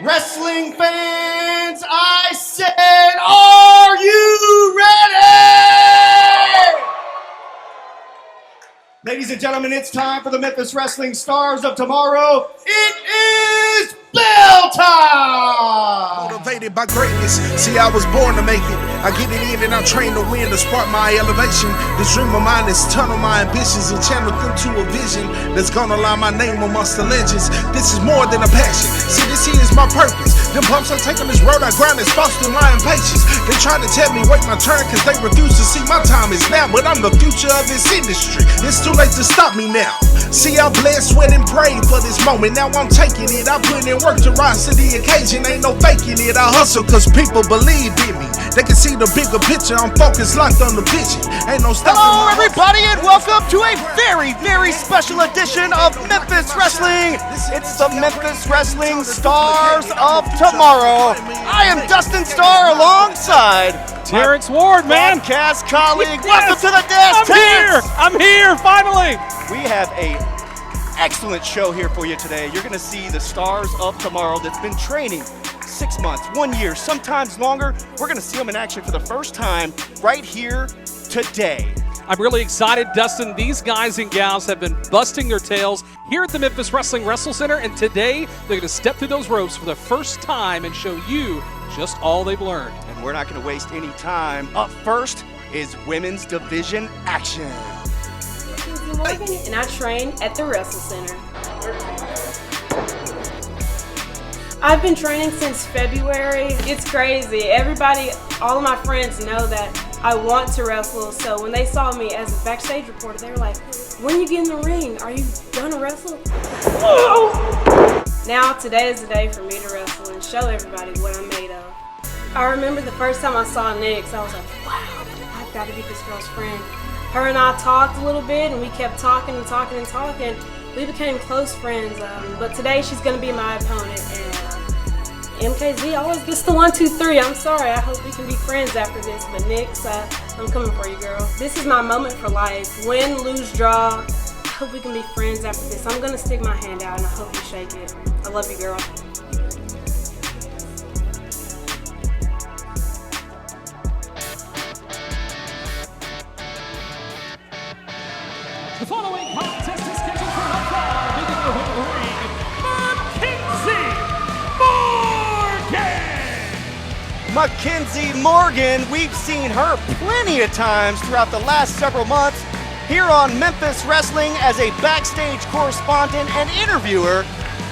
Wrestling fans, I said, are you ready? Ladies and gentlemen, it's time for the Memphis Wrestling Stars of Tomorrow. It is bell time! Motivated by greatness, see I was born to make it. I get it in and I train to win to spark my elevation. This dream of mine is tunnel my ambitions and channel them to a vision that's gonna line my name amongst the legends. This is more than a passion, see this here is my purpose. Them bumps I take on this road I grind is fostering my impatience. They try to tell me wait my turn cause they refuse to see my time is now. But I'm the future of this industry, it's too late to stop me now. See I bled, sweat and prayed for this moment, now I'm taking it. I put in work to rise to the occasion, ain't no faking it. I hustle cause people believe in me. They can see the bigger picture, I'm focused, locked on the vision. Ain't no stopping. Hello everybody and welcome to a very special edition of Memphis Wrestling. It's the Memphis Wrestling Stars of Tomorrow. I am Dustin Starr alongside Terrence Ward, man. Podcast colleague. Yes. Welcome to the desk, Terrence. I'm here, finally. We have a excellent show here for you today. You're going to see the Stars of Tomorrow that's been training 6 months, 1 year, sometimes longer. We're going to see them in action for the first time right here today. I'm really excited, Dustin. These guys and gals have been busting their tails here at the Memphis Wrestling WrestleCenter, and today they're going to step through those ropes for the first time and show you just all they've learned. And we're not going to waste any time. Up first is women's division action. Mackenzie Morgan, and I train at the WrestleCenter. I've been training since February. It's crazy. Everybody, all of my friends know that I want to wrestle, so when they saw me as a backstage reporter, they were like, when you get in the ring, are you gonna wrestle? Now today is the day for me to wrestle and show everybody what I'm made of. I remember the first time I saw Nyxx, I was like, wow, I've got to be this girl's friend. Her and I talked a little bit, and we kept talking and talking and talking. We became close friends, but today she's going to be my opponent, and MKZ always gets the 1, 2, 3. I'm sorry, I hope we can be friends after this, but Nyxx, I'm coming for you, girl. This is my moment for life. Win, lose, draw. I hope we can be friends after this. I'm going to stick my hand out, and I hope you shake it. I love you, girl. The following contest is scheduled for one fall, making her way to the ring, Mackenzie Morgan! Mackenzie Morgan, we've seen her plenty of times throughout the last several months here on Memphis Wrestling as a backstage correspondent and interviewer,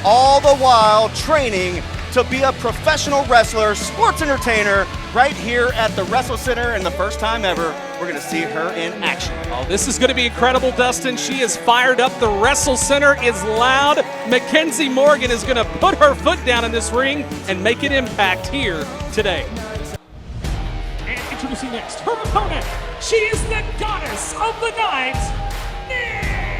all the while training to be a professional wrestler, sports entertainer, right here at the WrestleCenter, and the first time ever, we're going to see her in action. Oh, this is going to be incredible, Dustin. She is fired up. The WrestleCenter is loud. Mackenzie Morgan is going to put her foot down in this ring and make an impact here today. And introducing next, her opponent. She is the goddess of the night, Nyxx.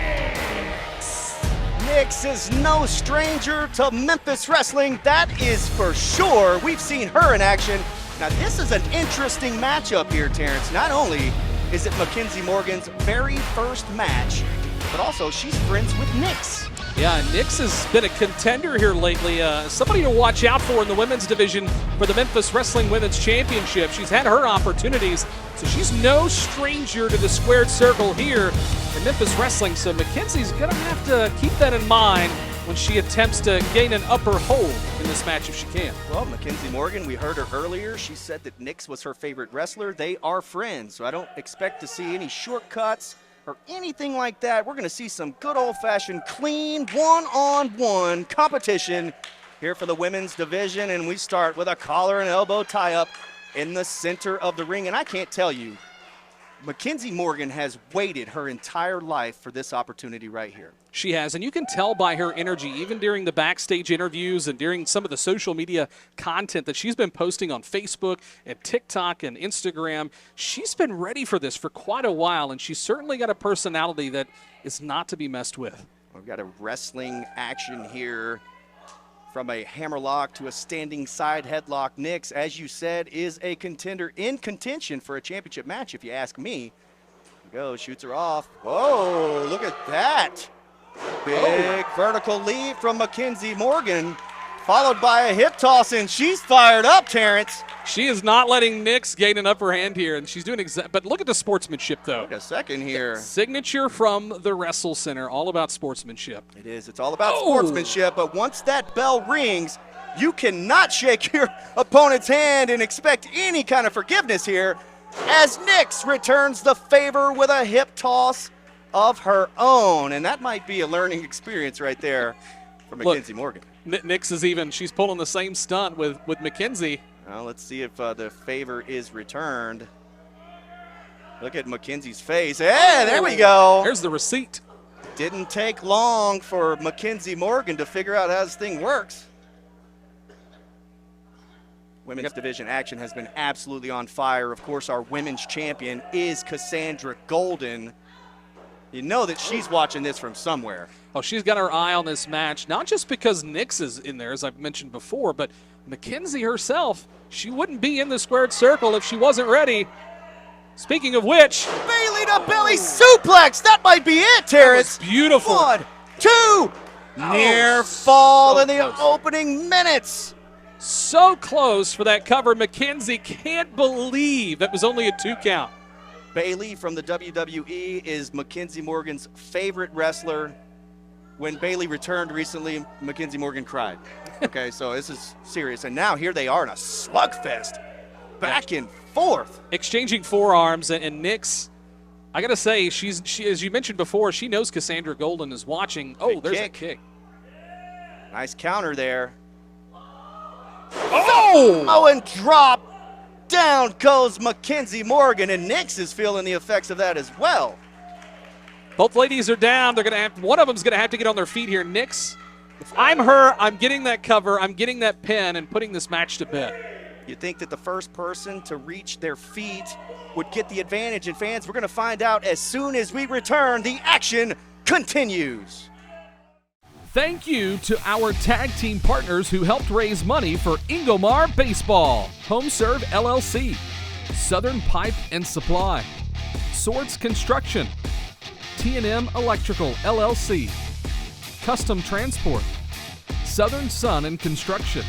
Nyxx is no stranger to Memphis Wrestling, that is for sure. We've seen her in action. Now this is an interesting matchup here, Terrence. Not only is it Mackenzie Morgan's very first match, but also she's friends with Nyxx. Yeah, Nyxx has been a contender here lately. Somebody to watch out for in the women's division for the Memphis Wrestling Women's Championship. She's had her opportunities, so she's no stranger to the squared circle here in Memphis Wrestling. So Mackenzie's going to have to keep that in mind when she attempts to gain an upper hold in this match if she can. Well, Mackenzie Morgan, we heard her earlier. She said that Nyxx was her favorite wrestler. They are friends, so I don't expect to see any shortcuts or anything like that. We're going to see some good old-fashioned, clean, one-on-one competition here for the women's division, and we start with a collar and elbow tie-up in the center of the ring. And I can't tell you, Mackenzie Morgan has waited her entire life for this opportunity right here. She has, and you can tell by her energy, even during the backstage interviews and during some of the social media content that she's been posting on Facebook and TikTok and Instagram. She's been ready for this for quite a while, and she's certainly got a personality that is not to be messed with. We've got a wrestling action here. From a hammerlock to a standing side headlock. Nyxx, as you said, is a contender in contention for a championship match, if you ask me. Go, shoots her off. Whoa, look at that. Big vertical leap from Mackenzie Morgan. Followed by a hip toss, and she's fired up, Terrence. She is not letting Nyxx gain an upper hand here, and she's doing but look at the sportsmanship, though. Wait a second here. Signature from the WrestleCenter, all about sportsmanship. It is. It's all about sportsmanship, but once that bell rings, you cannot shake your opponent's hand and expect any kind of forgiveness here, as Nyxx returns the favor with a hip toss of her own, and that might be a learning experience right there for Mackenzie Morgan. Nyxx is she's pulling the same stunt with Mackenzie. Well, let's see if the favor is returned. Look at Mackenzie's face. Hey, there we go. There's the receipt. Didn't take long for Mackenzie Morgan to figure out how this thing works. Women's division action has been absolutely on fire. Of course, our women's champion is Cassandra Golden. You know that she's watching this from somewhere. Oh, she's got her eye on this match, not just because Nyxx is in there, as I've mentioned before, but Mackenzie herself, she wouldn't be in the squared circle if she wasn't ready. Speaking of which, Bailey to belly suplex. That might be it, Terrence. That was beautiful. 1, 2. Near fall in the opening minutes. So close for that cover. Mackenzie can't believe that was only a 2 count. Bailey from the WWE is Mackenzie Morgan's favorite wrestler. When Bailey returned recently, Mackenzie Morgan cried. Okay, so this is serious. And now here they are in a slugfest. Back and forth. Exchanging forearms, and Nyxx, I got to say, she, as you mentioned before, she knows Cassandra Golden is watching. Oh, there's a kick. Nice counter there. Oh, and drop. Down goes Mackenzie Morgan, and Nyxx is feeling the effects of that as well. Both ladies are down. They're going to one of them's going to have to get on their feet here. Nyxx, if I'm her, I'm getting that cover, I'm getting that pin, and putting this match to bed. You'd think that the first person to reach their feet would get the advantage, and fans, we're going to find out as soon as we return. The action continues. Thank you to our tag team partners who helped raise money for Ingomar Baseball, HomeServe LLC, Southern Pipe and Supply, Swords Construction, T&M Electrical LLC, Custom Transport, Southern Sun and Construction,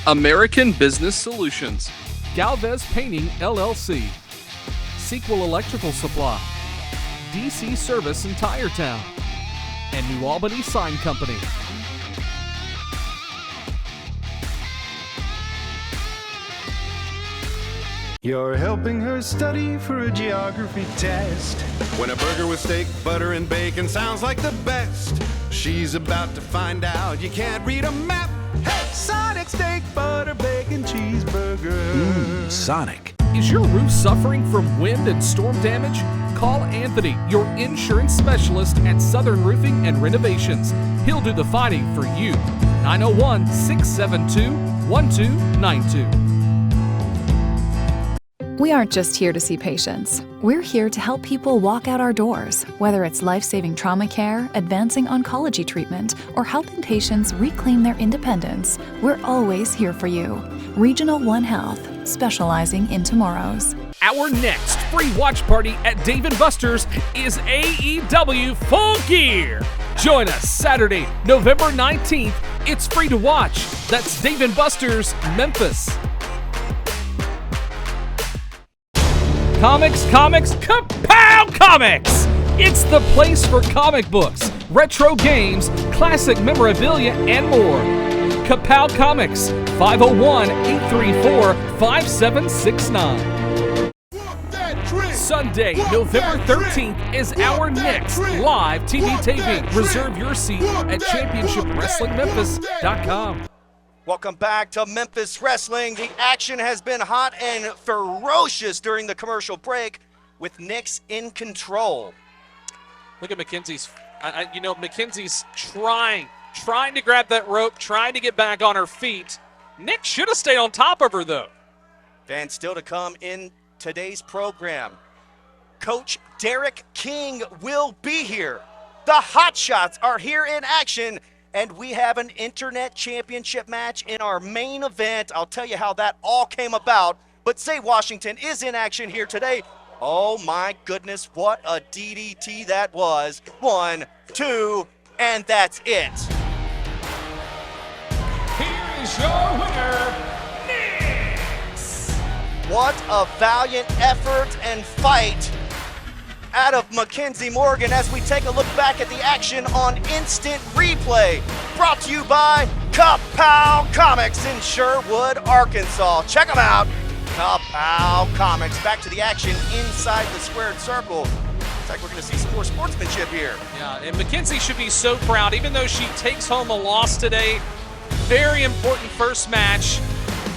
American Business Solutions, Galvez Painting LLC, Sequel Electrical Supply, DC Service in Tyretown, and New Albany Sign Company. You're helping her study for a geography test. When a burger with steak, butter, and bacon sounds like the best, she's about to find out you can't read a map. Hey, Sonic steak, butter, bacon, cheeseburger. Sonic. Is your roof suffering from wind and storm damage? Call Anthony, your insurance specialist at Southern Roofing and Renovations. He'll do the fighting for you. 901-672-1292. We aren't just here to see patients. We're here to help people walk out our doors, whether it's life-saving trauma care, advancing oncology treatment, or helping patients reclaim their independence. We're always here for you. Regional One Health, specializing in tomorrows. Our next free watch party at Dave & Buster's is AEW Full Gear. Join us Saturday, November 19th. It's free to watch. That's Dave & Buster's, Memphis. Comics, Kapow Comics! It's the place for comic books, retro games, classic memorabilia, and more. Kapow Comics, 501-834-5769. Sunday, November 13th is our next live TV taping. Reserve your seat at ChampionshipWrestlingMemphis.com. Welcome back to Memphis Wrestling. The action has been hot and ferocious during the commercial break with Nyxx in control. Look at Mackenzie's, Mackenzie's trying to grab that rope, trying to get back on her feet. Nyxx should have stayed on top of her, though. Fans still to come in today's program. Coach Derek King will be here. The Hot Shots are here in action, and we have an internet championship match in our main event. I'll tell you how that all came about, but Say Washington is in action here today. Oh my goodness, what a DDT that was. 1, 2, and that's it. here's your winner, Nyxx. What a valiant effort and fight out of Mackenzie Morgan as we take a look back at the action on Instant Replay. Brought to you by Kapow Comics in Sherwood, Arkansas. Check them out. Kapow Comics. Back to the action inside the squared circle. Looks like we're going to see some more sportsmanship here. Yeah, and Mackenzie should be so proud, even though she takes home a loss today. Very important first match.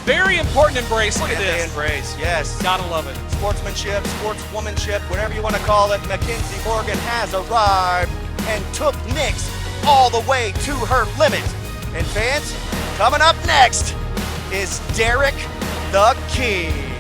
Very important embrace. Look at And this. the embrace, yes. Gotta love it. Sportsmanship, sportswomanship, whatever you want to call it, Mackenzie Morgan has arrived and took Nyxx all the way to her limit. And fans, coming up next is Derek the King.